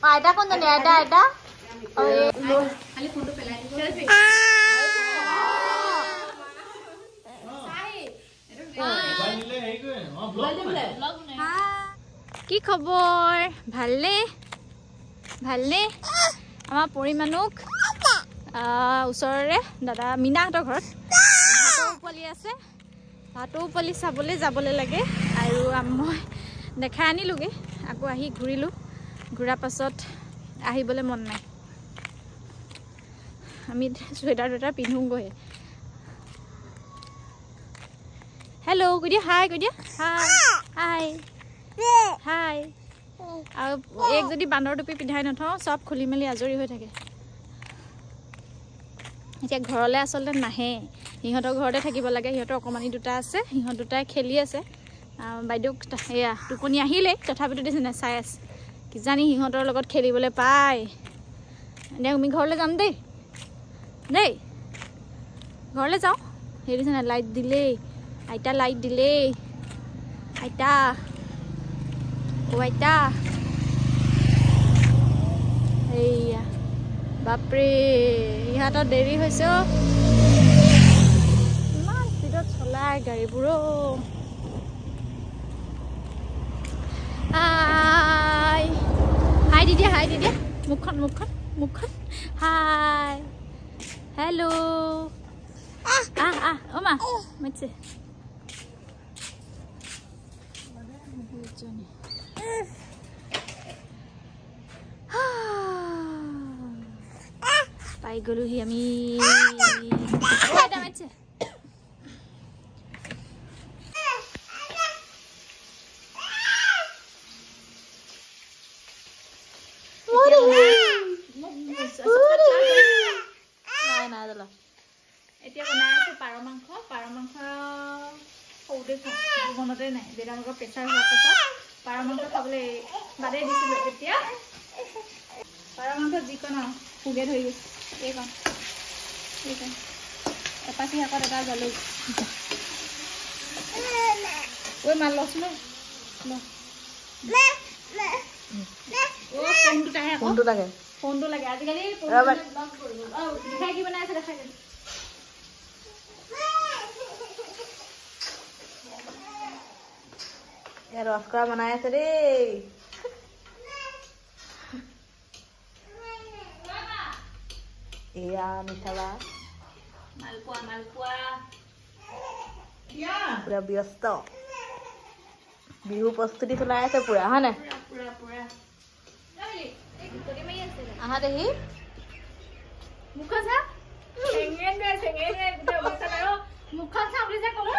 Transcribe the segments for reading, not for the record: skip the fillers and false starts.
Ada kon tadi ada. Oh iya. Kali foto pelai. কি খবৰ ভালনে ভালনে আমাৰ পৰিমাণক ওচৰৰে দাদা মিনাহঁতৰ ঘৰত ভাটৌ পোৱালি আছে ভাটৌ পোৱালি চাবলৈ যাবলৈ লাগে আৰু মই দেখাই আনিলোগে আকৌ আহি ঘূৰিলোঁ ঘূৰা পাছত আহিবলৈ মন নাই আমি চুৱেটাৰ পিন্ধোগৈ হেল্ল' কৈ দিয়া হাই কৈ দিয়া হাই হাই হাই আৰু এক যদি বান্দৰ টুপি পিন্ধাই নথওঁ চব খুলি মেলি আজৰি হৈ থাকে এতিয়া ঘৰলৈ আচলতে নাহে সিহঁতৰ ঘৰতে থাকিব লাগে সিহঁতৰ অকমানি দুটা আছে সিহঁত দুটাই খেলি আছে বাইদেউক এয়া টোপনি আহিলেই তথাপিতো দিছে নাই চাই আছে কিজানি সিহঁতৰ লগত খেলিবলৈ পায় এতিয়া আমি ঘৰলৈ যাম দেই দেই ঘৰলৈ যাওঁ সেই দিছে নাই লাইট দিলেই আইতা লাইট দিলেই আইতা অ' আইতা এইয়া বাপৰে ইহঁতৰ দেৰি হৈছে ইমান স্পীডত চলাই গাড়ীবোৰো হাই হাই দিদিয়া মুখখন হাই হেল্ল' অ' মা মাতিছে পাই গলোহি আমি মাতিছে এতিয়া বনাই আছো পাৰ মাংস সৰুতে মনতে নাই দেউতাকৰ প্ৰেছাৰ হোৱাৰ পাছত পাৰ মাংস খাবলৈ বাদেই দিছিলো এতিয়া পাৰ মাংস যিকণ সুগে ধৰি গৈছে এইকণ এপাচি শাকত এটা জালুক ঐ মাল লচোন ফোনটো লাগে আজিকালি দেখাই কি বনাই আছে দেখাই ৰসকৰা বনাই আছে দেই এয়া মিঠাবা মালপোৱা পুৰা ব্যস্ত বিহু প্ৰস্তুতি চলাই আছে পুৰা হয় নাই আহা দেহি মুখখন চা মুখখন চা বুলি যে ক'লো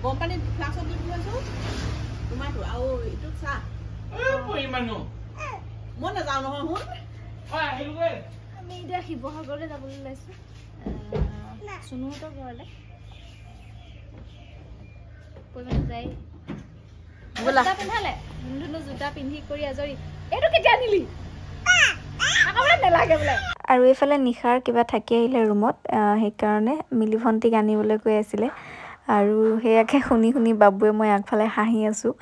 কোম্পানী ফ্লাক্সত দি দিছো তোমাৰটো আৰু এইটো চা মই নাযাওঁ নহয় শুন আমি এতিয়া শিৱসাগৰলৈ যাবলৈ ওলাইছো চুনুহঁতৰ ঘৰলৈ যায় পিন্ধালে ধুনু জোতা পিন্ধি কৰি আজৰি এইটো কেতিয়া আনিলি আৰু এইফালে নিশাৰ কিবা থাকি আহিলে ৰুমত সেইকাৰণে মিলি ভণ্টিক আনিবলৈ কৈ আছিলে আৰু সেয়াকে শুনি বাবুৱে মই আগফালে হাঁহি আছোঁ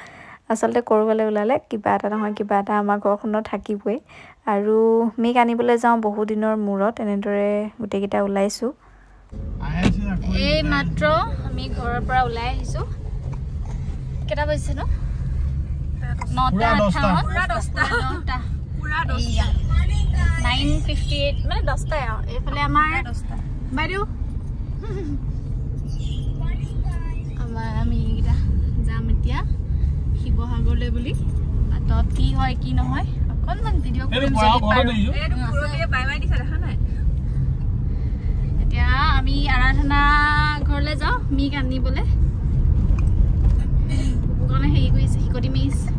আচলতে ক'ৰবালৈ ওলালে কিবা এটা নহয় কিবা এটা আমাৰ ঘৰখনত থাকিবই আৰু মিক আনিবলৈ যাওঁ বহু দিনৰ মূৰত এনেদৰে গোটেইকেইটা ওলাইছোঁ এই মাত্ৰ আমি ঘৰৰ পৰা ওলাই আহিছোঁ কেইটা বাজিছে ন 9:58 মানে 10টাই আৰু এইফালে আমাৰ বাইদেউ আমি এইকেইটা যাম এতিয়া শিৱসাগৰলৈ বুলি বাটত কি হয় কি নহয় অকণমান ভিডিঅ' কৰিম এতিয়া আমি আৰাধনা ঘৰলৈ যাওঁ মিক আনিবলৈ কাৰণে হেৰি কৰিছে শিকটি মাৰিছে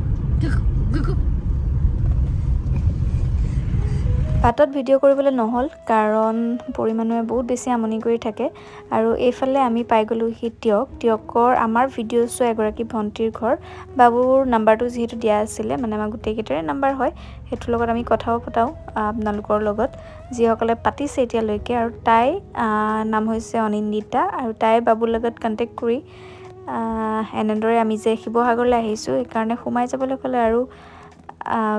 ভাতত ভিডিঅ' কৰিবলৈ নহ'ল কাৰণ পৰিমাণে বহুত বেছি আমনি কৰি থাকে আৰু এইফালে আমি পাই গ'লোহি টিয়কৰ আমাৰ ভিডিঅ' চোৱা এগৰাকী ভণ্টিৰ ঘৰ বাবুৰ নাম্বাৰটো যিহেতু দিয়া আছিলে মানে আমাৰ গোটেইকেইটাৰে নাম্বাৰ হয় সেইটোৰ লগত আমি কথাও পতাও আপোনালোকৰ লগত যিসকলে পাতিছে এতিয়ালৈকে আৰু তাই নাম হৈছে অনিন্দিতা আৰু তাই বাবুৰ লগত কণ্টেক্ট কৰি এনেদৰে আমি যে শিৱসাগৰলৈ আহিছোঁ সেইকাৰণে সোমাই যাবলৈ ক'লে আৰু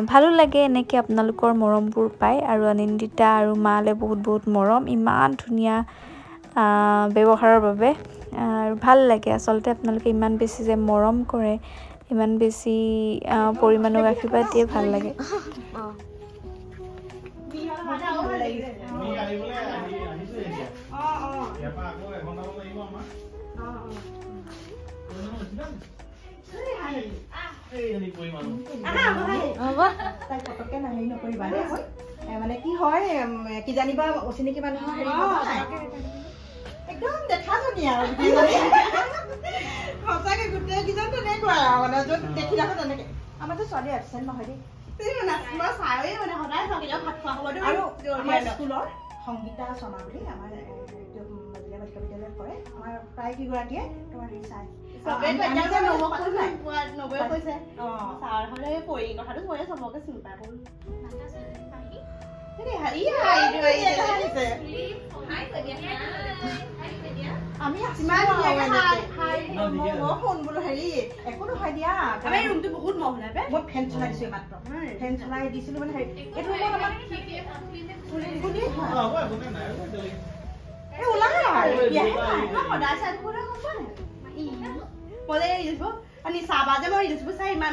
ভালো লাগে এনেকৈ আপোনালোকৰ মৰমবোৰ পায় আৰু অনিন্দিতা আৰু মালে বহুত মৰম ইমান ধুনীয়া ব্যৱহাৰৰ বাবে আৰু ভাল লাগে আচলতে আপোনালোকে ইমান বেছি যে মৰম কৰে ইমান বেছি পৰিমাণৰ আশীৰ্বাদ দিয়ে ভাল লাগে মানে কি হয় কি জানিবা অচিনাকি মানুহৰ একদম দেখাজনী আৰু সঁচাকে গোটেই কিজন তেনেকুৱা মানে য'ত দেখি থাকো তেনেকে আমাৰতো ছোৱালী এবচেণ্ট নহয় দেই মানে সদায় ভাত খোৱা সময়তো আৰু আমাৰ স্কুলৰ সংগীতা শৰ্মা বুলি আমাৰ বিদ্যালয়ত কৰে আমাৰ প্ৰায় কেইগৰাকীয়ে তোমাৰ চাই আমি ফোন বোলো হেৰি একো নহয় দিয়া আমাৰ ৰুমটো বহুত মহ ওলাবে মই ফেন চলাই দিছো মাত্ৰ ফেন চলাই দিছিলো মানে হেৰি এইটো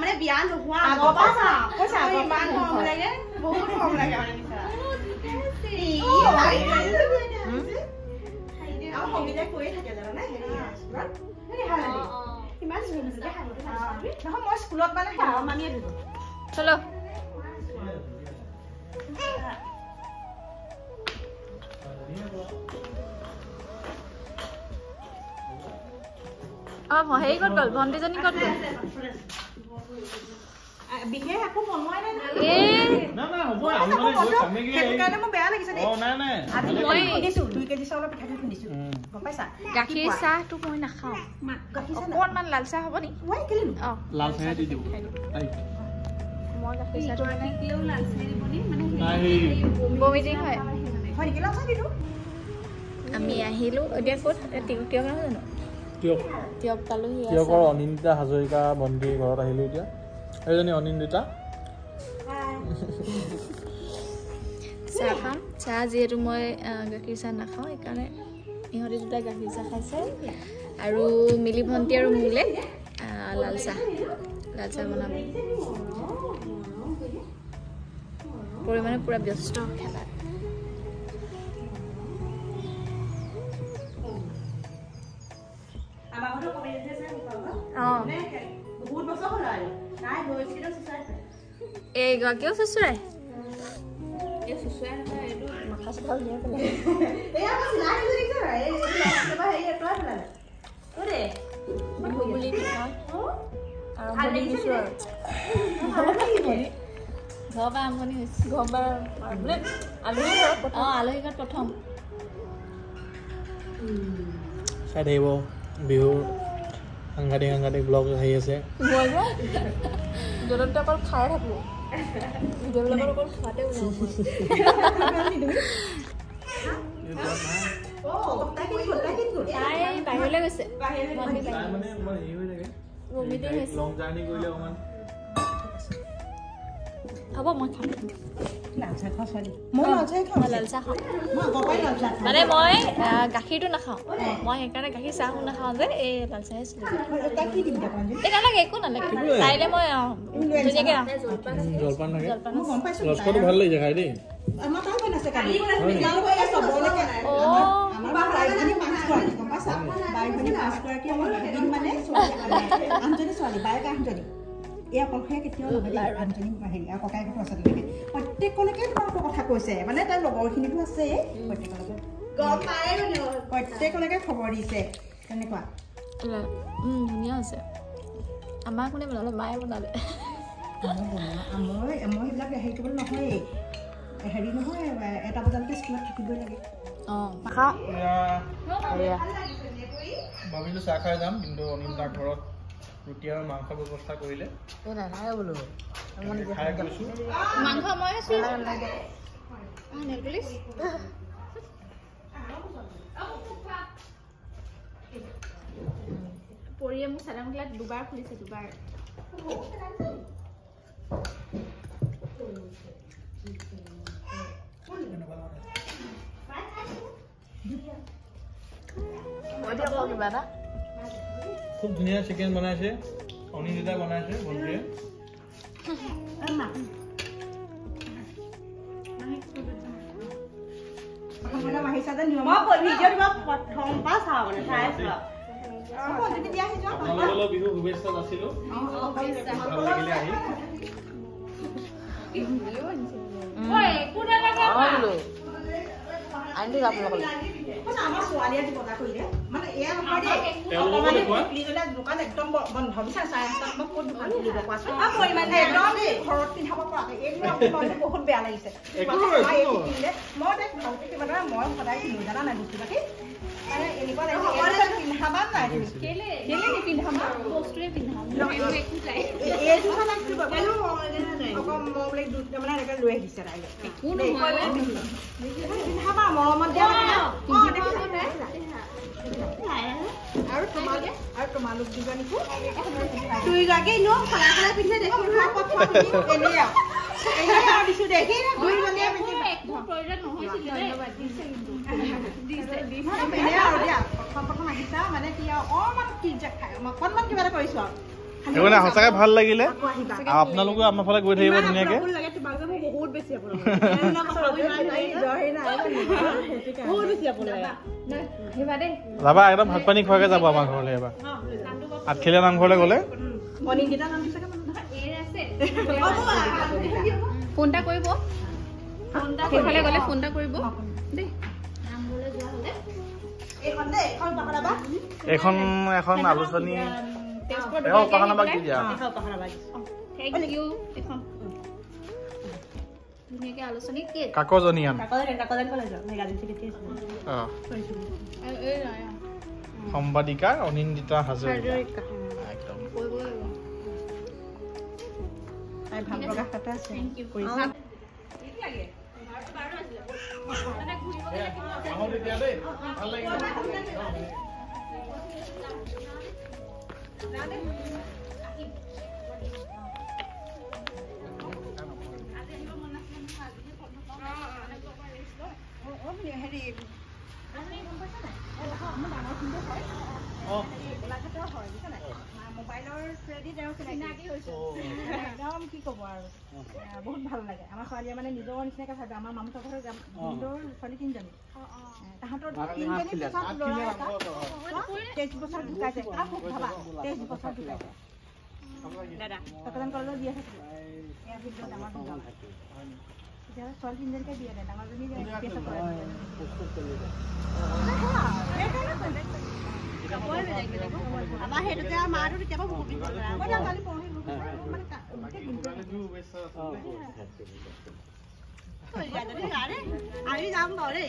মানে বিয়া নোহোৱা ইমান মৰম লাগে বহুত মৰম লাগে সংগীতাই কৈয়ে থাকে জানানে নহয় মই স্কুলত মানে মানিয়ে থাকো চলো হেৰি ক'ত গ'ল ভণ্টিজনী ক'ত গ'ল বিশেষ একো বনোৱাই নাই গাখীৰ চাহটো মই নাখাওঁ অকণমান লাল চাহ হ'ব নেকি লাল চাহে দি দিব মই গাখীৰ চাহটো বমিটিং হয় আমি আহিলোঁ এতিয়া ক'ত টিয়ক নহয় জানো টিয়ক পালোহি টিয়কৰ অনিন্দিতা হাজৰিকা ভণ্টিৰ ঘৰত আহিলোঁ এতিয়া এইজনী অনিন্দিতা চাহ খাম চাহ যিহেতু মই গাখীৰ চাহ নাখাওঁ সেইকাৰণে ইহঁতে দুটা গাখীৰ চাহ খাইছে আৰু মিলি ভণ্টি আৰু মোলে লাল চাহ বনাব পৰিমাণে পূৰা ব্যস্ত খেলাত এইগৰাকীও চুচুৰাই আৰম্ভণি হৈছে আলহী ঘৰত প্ৰথম চাই থাকিব বিহুৰ সাংঘাতিক ব্লগ আহি আছে য'ত অকল খাই থাকোঁ ভিডিঅ'বিলাকত অকল খোৱাতে তাই বাহিৰলৈ গৈছে হ'ব মই খাম লাল চাহ খাওঁ মানে মই গাখীৰটো নাখাওঁ মই সেইকাৰণে গাখীৰ চাহো নাখাওঁ যে এই লাল চাহে এই নালাগে একো নালাগে তাইলে মই ধুনীয়াকৈ জলপান থাকে লস্কৰটো ভাল লাগিছে খাই দেই এই অকলশৰীয়া কেতিয়াও নহয় আনজনী হেৰি আৰু ককায়েকতো আছে তেনেকৈ প্ৰত্যেকলৈকে তোমালোকৰ কথা কৈছে মানে তাইৰ লগৰখিনিতো আছে প্ৰত্যেকলৈকে খবৰ দিছে তেনেকুৱা ধুনীয়া হৈছে আমাক কোনে বনালে মায়ে বনালে মই এইবিলাক হেৰি কৰিবলৈ নহয়েই হেৰি নহয় 1টা বজালৈকে স্কুলত থাকিবই লাগে ভাবিলোঁ চাহ খাই যাম কিন্তু অনিল দাৰ ঘৰত ৰুটি আৰু মাংস ব্যৱস্থা কৰিলে খাই গৈছোঁ মাংস মই আছো পৰিয়ে মোক চাদৰ মেখেলা দুবাৰ খুলিছে দুবাৰ খুব ধুনীয়া চিকেন বনাইছে অনিল দাদা বনাইছে ভণ্টিয়ে আপোনালোকৰ বিহু শুভেচ্ছা আছিলো ভাল লাগিলে আহি আমাৰ ছোৱালী আজি বজাৰ কৰিলে মানে এয়া নহয় দোকান একদম বন্ধ বিচাৰ 4:30 মই ক'ত দোকান খুলিব কোৱাচোন ঘৰত পিন্ধাব পৰাকৈ এইবোৰ বহুত বেয়া লাগিছে মই সদায় কিনো জানা নাই বস্তু বাকী মানে এনেকুৱা পিন্ধাবা নাই কেলে নিপিন্ধাম বস্তুৱে পিন্ধাম এইযোৰ মানে এনেকৈ লৈ আহিছে তাই পিন্ধাবা মৰমত দিয়া আৰু তোমালোক দুজনীকো দুইগৰাকী নো সলাই সলাই পিন্ধে দেখি দিছো দেখি দুইজনীয়ে পিন্ধিব প্ৰয়োজন প্ৰথম আহিছা মানে কি অকণমান অকণমান কিবা এটা কৰিছো আৰু সঁচাকে ভাল লাগিলে আপোনালোকেও আমাৰ ফালে গৈ থাকিব ধুনীয়াকে যাবা একদম ভাত পানী খোৱাকে যাব আমাৰ ঘৰলৈ এবাৰ আঠখেলীয়া নামঘৰলৈ গ'লে ফোন এটা কৰিব সেইফালে গ'লে ফোন এটা কৰিব দেই এখন আলোচনী কাকজনীয়ান সম্পাদিকা অনিন্দিতা হাজৰিকা একদম মোবাইলৰ থ্ৰুৱেদি তেওঁ চিনাকি হৈছে একদম কি ক'ব আৰু বহুত ভাল লাগে আমাৰ ছোৱালীয়ে মানে নিজৰ নিচিনাকৈ ভাবে আমাৰ মামুহঁতৰ ঘৰত নিজৰ ছোৱালী 3জনী তাহাঁতৰ 3জনী 23 বছৰ ঢুকাইছে খুব ভাবা 23 বছৰ ঢুকাইছে দাদা কাকজান কলেজত বিয়া হৈছিলে এয়া ভিতৰত ডাঙৰ এতিয়া ছোৱালী 3জনীকে বিয়া দিয়ে ডাঙৰজনী আমাৰ সেইটোতে মাৰো কেতিয়াবা আমি যাম বাৰু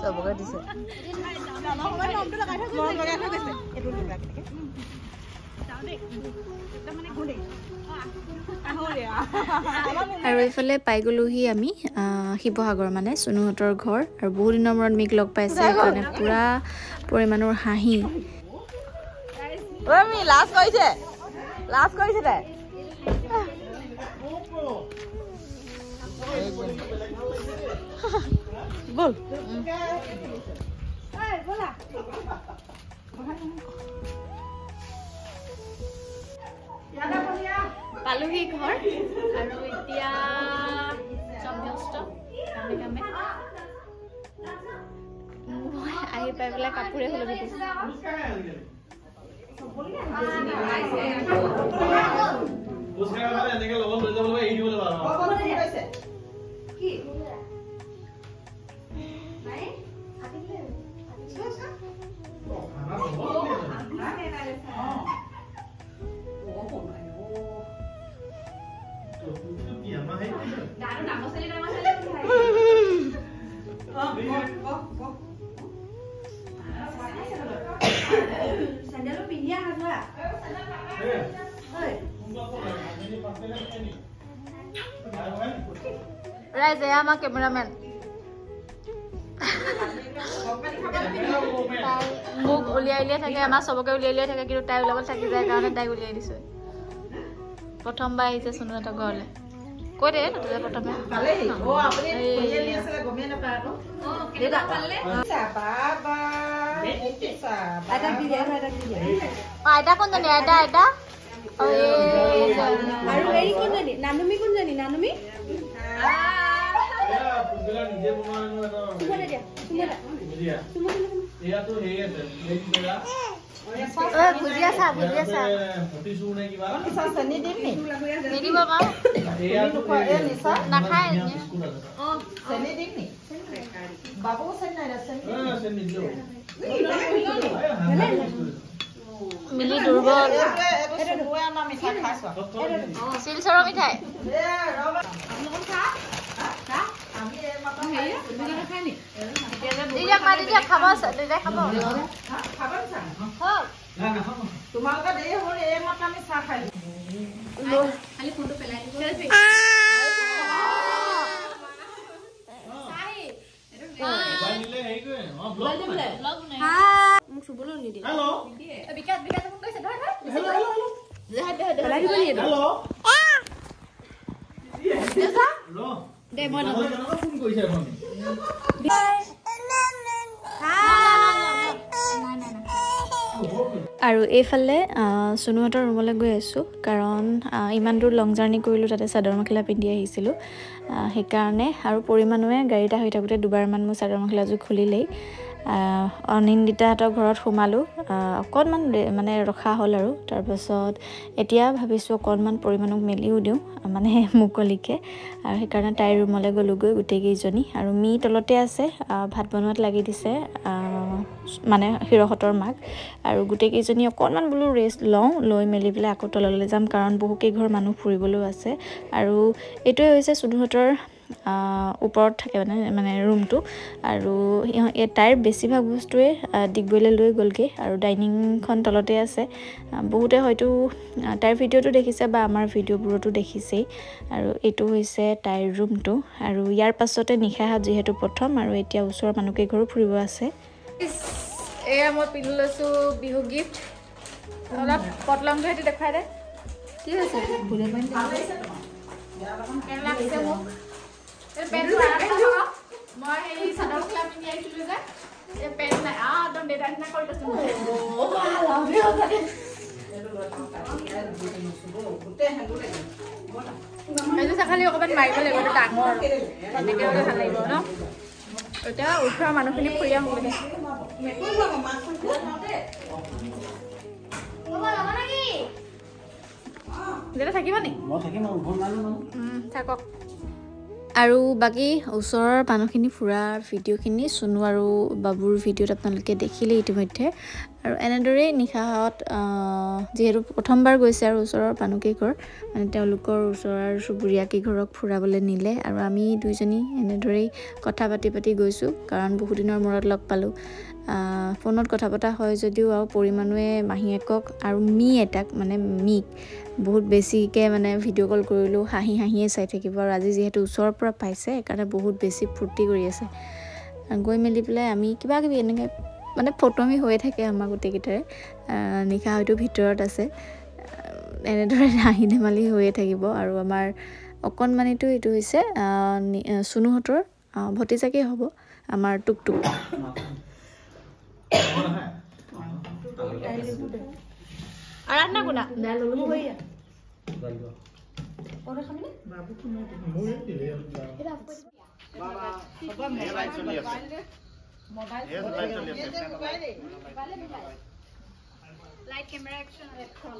চবকে দিছে আৰু এইফালে পাই গ'লোহি আমি শিৱসাগৰ মানে চুনুহঁতৰ ঘৰ আৰু বহু দিনৰ মূৰত মিক লগ পাইছে সেইকাৰণে পুৰা পৰিমাণৰ হাঁহি লাজ কৰিছে তাই বল পালোহি ঘৰ আৰু এতিয়া চব ব্যস্ত কামে কামে মই আহি পাই পেলাই কাপোৰে হ'লে এনেকে লগত লৈ যাব লাগিব এৰি দিব লাগিব কি চেন্ডেলো পিন্ধি আহা যোৱা ৰাইজ এয়া আমাৰ কেমেৰামেন মোক উলিয়াই থাকে আমাৰ চবকে উলিয়াই থাকে কিন্তু তাই ওলাব থাকি যায় কাৰণে তাইক উলিয়াই দিছো প্ৰথমবাৰ আহিছে সুনুহঁতৰ ঘৰলৈ কৈ দে তই প্ৰথমে আইতা কোনজনী আইতা আইতা আৰু হেৰি কোনজনী নানুমি কোনজনী নানুমি ভুজিয়া চা নিদিব নাখায় মিলি দুৰ্বল শিলচৰৰ মিঠাই খাব তোমালোকে দেৰি হ'ল এই মাত্ৰ আমি চাহ খাই মোক চুবলৈ নিদিয়ে আৰু এইফালে সুনুহঁতৰ ৰুমলৈ গৈ আছোঁ কাৰণ ইমান দূৰ লং জাৰ্ণি কৰিলোঁ তাতে চাদৰ মেখেলা পিন্ধি আহিছিলোঁ সেইকাৰণে আৰু পৰিমাণে গাড়ীত আহি থাকোঁতে দুবাৰমান মোৰ চাদৰ মেখেলাযোৰ খুলিলেই অনিন্দিতাহঁতৰ ঘৰত সোমালোঁ অকণমান মানে ৰখা হ'ল আৰু তাৰপাছত এতিয়া ভাবিছোঁ অকণমান পৰিমাণক মেলিও দিওঁ মানে মুকলিকৈ আৰু সেইকাৰণে তাইৰ ৰুমলৈ গ'লোগৈ গোটেইকেইজনী আৰু মি তলতে আছে ভাত বনোৱাত লাগি দিছে মানে হিৰহঁতৰ মাক আৰু গোটেইকেইজনী অকণমান বোলো ৰেষ্ট লওঁ লৈ মেলি পেলাই আকৌ তললৈ যাম কাৰণ বহুকেইঘৰ মানুহ ফুৰিবলৈও আছে আৰু এইটোৱে হৈছে সুনুহঁতৰ ওপৰত থাকে মানে ৰুমটো আৰু তাইৰ বেছিভাগ বস্তুৱে ডিগবৈলৈ লৈ গ'লগৈ আৰু ডাইনিংখন তলতে আছে বহুতে হয়তো তাইৰ ভিডিঅ'টো দেখিছে বা আমাৰ ভিডিঅ'বোৰতো দেখিছেই আৰু এইটো হৈছে তাইৰ ৰুমটো আৰু ইয়াৰ পাছতে নিশাহাত যিহেতু প্ৰথম আৰু এতিয়া ওচৰৰ মানুহকেইঘৰো ফুৰিব আছে এয়া মই পিন্ধি লৈছোঁ বিহু গিফ্ট অলপ পটলংটো সেইটো দেখুৱাই দে কি হৈছে লাগিছে মোক মই সেই চাদৰ মেখেলা পিন্ধি আহিছিলোঁ যে এই পেণ্ট নাই একদম দেউতা নিচিনা কৰি লৈছোঁ সেইটো চাখালি অকণমান মাৰিব লাগিব এইটো ডাঙৰ তেনেকৈ হ'লে ভাল লাগিব ন এতিয়া ওচৰৰ মানুহখিনি ফুৰি আহোঁ দেউতা থাকিব নি থাকক আৰু বাকী ওচৰৰ মানুহখিনি ফুৰাৰ ভিডিঅ'খিনি সুনু আৰু বাবুৰ ভিডিঅ'ত আপোনালোকে দেখিলে ইতিমধ্যে আৰু এনেদৰেই নিশাহত যিহেতু প্ৰথমবাৰ গৈছে আৰু ওচৰৰ মানুহকেইঘৰ মানে তেওঁলোকৰ ওচৰৰ চুবুৰীয়াকেইঘৰক ফুৰাবলৈ নিলে আৰু আমি দুইজনী এনেদৰেই কথা পাতি গৈছোঁ কাৰণ বহুদিনৰ মূৰত লগ পালোঁ ফোনত কথা পতা হয় যদিও আৰু পৰিমাণে মাহীয়েকক আৰু মি এটাক মানে মিক বহুত বেছিকৈ মানে ভিডিঅ' কল কৰিলোঁ হাঁহিয়ে চাই থাকিব আৰু আজি যিহেতু ওচৰৰ পৰা পাইছে সেইকাৰণে বহুত বেছি ফূৰ্তি কৰি আছে গৈ মেলি পেলাই আমি কিবাকিবি এনেকৈ মানে ফটোমি হৈয়ে থাকে আমাৰ গোটেইকেইটাৰে নিশা হয়তো ভিতৰত আছে এনেদৰে হাঁহি ধেমালি হৈয়ে থাকিব আৰু আমাৰ অকণমানিটো এইটো হৈছে সুনুহঁতৰ ভতিজাকেই হ'ব আমাৰ টুকটুক আৰাধনা কোনা লাইট কেমেৰা একচন এখন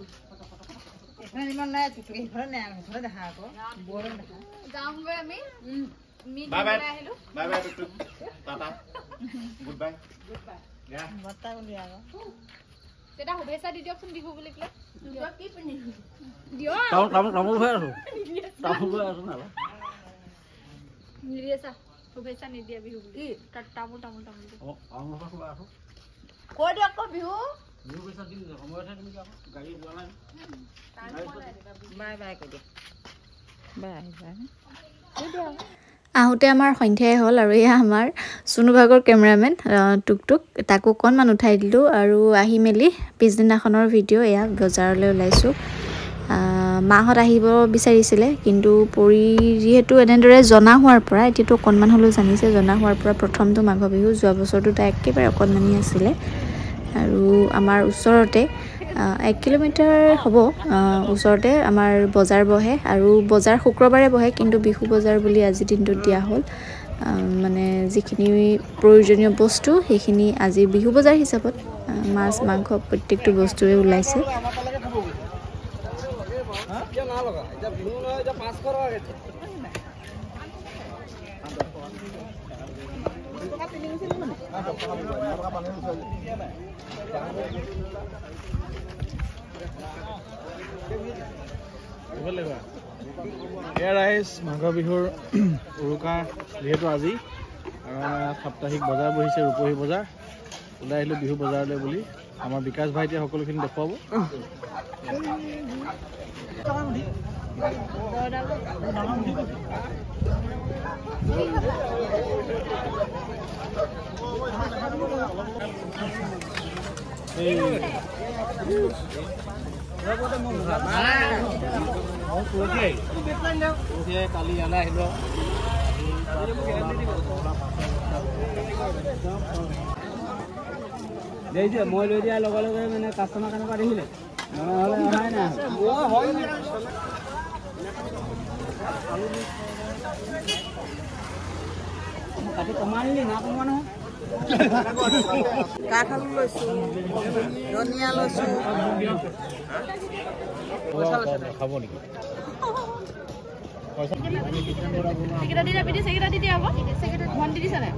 এখানে ইমান নাই তুই ঘরে নাই ঘরে দেখা আকৌ বড় দেখা যাওঁগৈ আমি bye bye bye bye Tata good bye বৰ্তা বুলি আকৌ তেটা শুভেচ্ছা দি দিয়কচোন বিহু বুলি ক'লে দিয়ক কি পিন্ধি দিয় তামোল হৈ আছো তামোল হৈ আছো না নিদিয়ে চা শুভেচ্ছা নিদিয়ে বিহু বুলি তামোল তামোল তামোল কৈ দিয়ক আকৌ বিহু বাই বাই কৈ দিয়ক বাই বাই আহোঁতে আমাৰ সন্ধিয়াই হ'ল আৰু এয়া আমাৰ চুনুভাগৰ কেমেৰামেন টুকটুক তাকো অকণমান উঠাই দিলোঁ আৰু আহি মেলি পিছদিনাখনৰ ভিডিঅ' এয়া বজাৰলৈ ওলাইছোঁ মাহঁত আহিব বিচাৰিছিলে কিন্তু পৰি যিহেতু এনেদৰে জনা হোৱাৰ পৰা এতিয়াতো অকণমান হ'লেও জানিছে জনা হোৱাৰ পৰা প্ৰথমটো মাঘ বিহু যোৱা বছৰটো তাই একেবাৰে অকণমানি আছিলে আৰু আমাৰ ওচৰতে 1 কিলোমিটাৰ হ'ব ওচৰতে আমাৰ বজাৰ বহে আৰু বজাৰ শুক্ৰবাৰে বহে কিন্তু বিহু বজাৰ বুলি আজি দিনটোত দিয়া হ'ল মানে যিখিনি প্ৰয়োজনীয় বস্তু সেইখিনি আজি বিহু বজাৰ হিচাপত মাছ মাংস প্ৰত্যেকটো বস্তুৱে ওলাইছে এয়া ৰাইজ মাঘ বিহুৰ উৰুকা যিহেতু আজি সাপ্তাহিক বজাৰ বহিছে ৰূপহী বজাৰ ওলাই আহিলোঁ বিহু বজাৰলৈ বুলি আমাৰ বিকাশ ভাইটিয়ে সকলোখিনি দেখুৱাব কালি ইয়ালৈ আহিলোঁ দেখিছে মই লৈ দিয়াৰ লগে লগে মানে কাষ্টমাৰ কেনেকুৱা দেখিলে নহ'লে অহাই নাই কাটি কমালি না কমোৱা নহয় কাঠ আলু লৈছোঁ ধনিয়া লৈছোঁ খাব নেকি সেইকেইটা দি যাবি সেইকেইটা দি দিয়া আকৌ মন দি দিছা নাই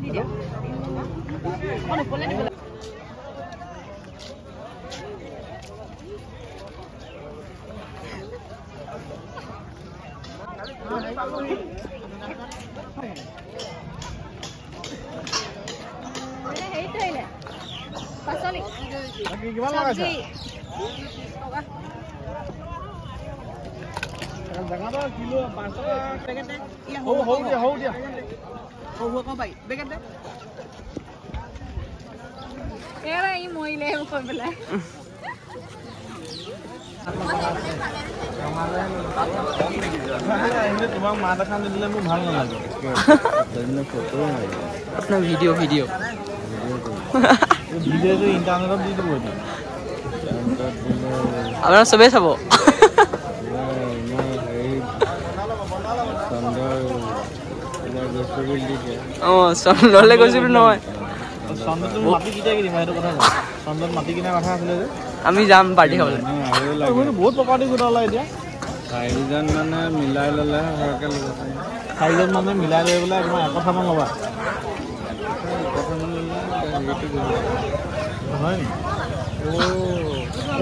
দি দিয়া অকণ ওপৰলৈ দিব হেৰিটো আহিলে পাচলি কিমান লগাইছা জাগাটা কিলো 5 টকা বেগেটে হৌ দিয়া সৰু আকৌ পাই বেগেটে এৰা ই মৰিলে কৈ পেলাই তোমাক মাত এখন দিলে মোৰ ভাল নালাগে আপোনাৰ ভিডিঅ' ভিডিঅ'টো ইণ্টাৰনেটত দি দিব আপোনাৰ চবেই চাব চন্দ্ৰলৈ গৈছিলোঁ নহয় চন্দনটো মাটি কেতিয়া কিনিম সেইটো কথা চন্দন মাটি কিনাৰ কথা আছিলে যে আমি যাম পাৰ্টি খাবলৈ বহুত প্ৰপাৰ্টি গোটালা এতিয়া 4জন মানে মিলাই ল'লে সৰহকৈ ল'ব পাৰি 4জন মানে মিলাই লৈ পেলাই তোমাৰ 1 কথামান ল'বা হয় নি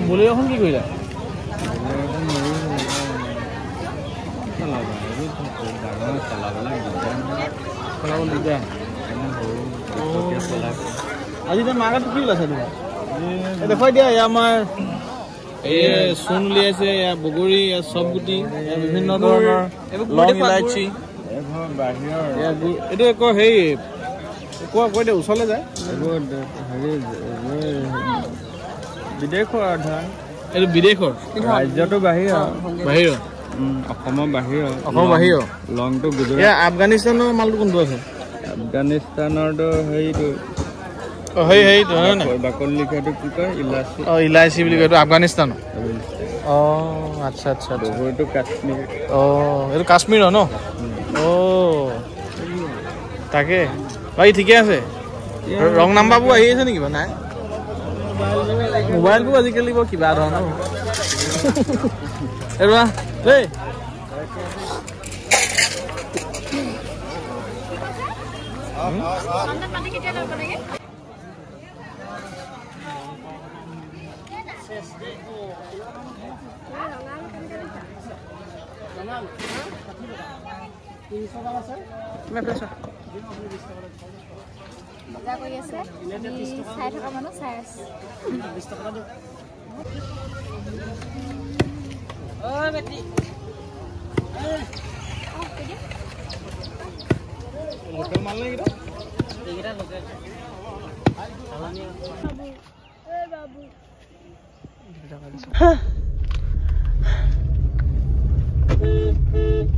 বলি এখন কি কৰিলা আজি এতিয়া মাঘত কি ওলাইছে তোমাৰ দেখুৱাই দিয়া এয়া আমাৰ এই চূণ উলিয়াইছে এয়া বগৰী এয়া চব গুটি বিভিন্ন ধৰণৰ লং ইলাইচি এইটো আকৌ হেৰি কোৱা কৈ দিয়া ওচৰলৈ যায় বিদেশৰ ধান এইটো বিদেশৰ ৰাজ্যটো বাহিৰৰ অসমৰ বাহিৰৰ লংটো গুজৰাট আফগানিস্তানৰ মালটো কোনটো আছে আফগানিস্তানৰটো হেৰিটো হেৰিটো হয় নে বাকলি লিখাটো কি কয় ইলাচি ইলাইচি বুলি কয় এইটো আফগানিস্তানৰ আচ্ছা আচ্ছা বগৰীটো কাশ্মীৰ এইটো কাশ্মীৰৰ ন তাকে বাকী ঠিকে আছে ৰং নাম্বাৰবোৰ আহি আছে নেকি নাই মোবাইলটো আজিকালি বৰ কিবা ধৰণৰ এৰুৱা দেই মজা কৰি আছে চাই থকা মানুহ চাই আছে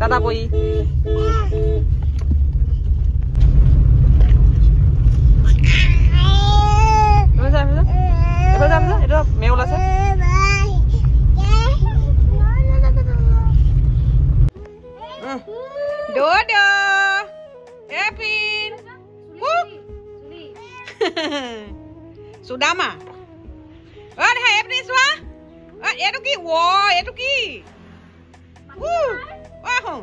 দাদা কই এটা মেউল আছে Dodo Epin Sudama hai Epin swa etu ki wo etu ki oh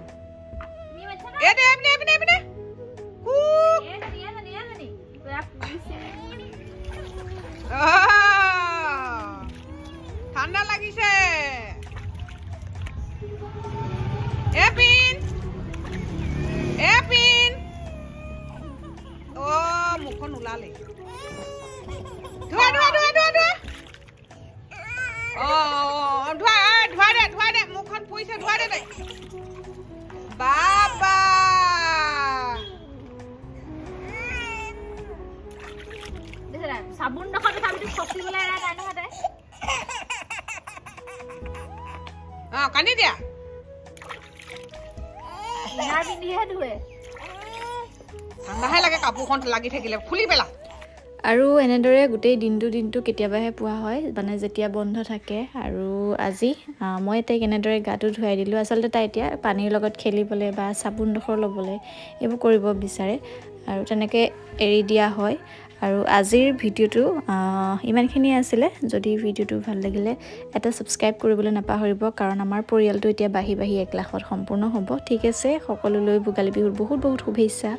ete Epin ঠান্ডা লাগিছে Epin ও মুখন উলালে ধোয়া ও ধোয়া দে মুখন পুইছে ধোয়া দে বাবা সাবুন নখতে ভাবিটো ফসিবলে এৰা নাই নহতে কানি দিয়া না বিন্ধিহে ধুৱে ঠাণ্ডাহে লাগে কাপোৰখন লাগি থাকিলে খুলি পেলা আৰু এনেদৰে গোটেই দিনটো কেতিয়াবাহে পোৱা হয় মানে যেতিয়া বন্ধ থাকে আৰু আজি মই তাইক এনেদৰে গাটো ধুৱাই দিলোঁ আচলতে তাই এতিয়া পানীৰ লগত খেলিবলৈ বা চাবোনডোখৰ ল'বলৈ এইবোৰ কৰিব বিচাৰে আৰু তেনেকৈ এৰি দিয়া হয় আৰু আজিৰ ভিডিঅ'টো ইমানখিনি আছিলে যদি ভিডিঅ'টো ভাল লাগিলে এটা সাবস্ক্ৰাইব কৰিবলৈ নাপাহৰিব কাৰণ আমাৰ পৰিয়ালটো এতিয়া বাঢ়ি 1 লাখত সম্পূৰ্ণ হ'ব ঠিক আছে সকলোলৈ ভোগালী বিহুৰ বহুত শুভেচ্ছা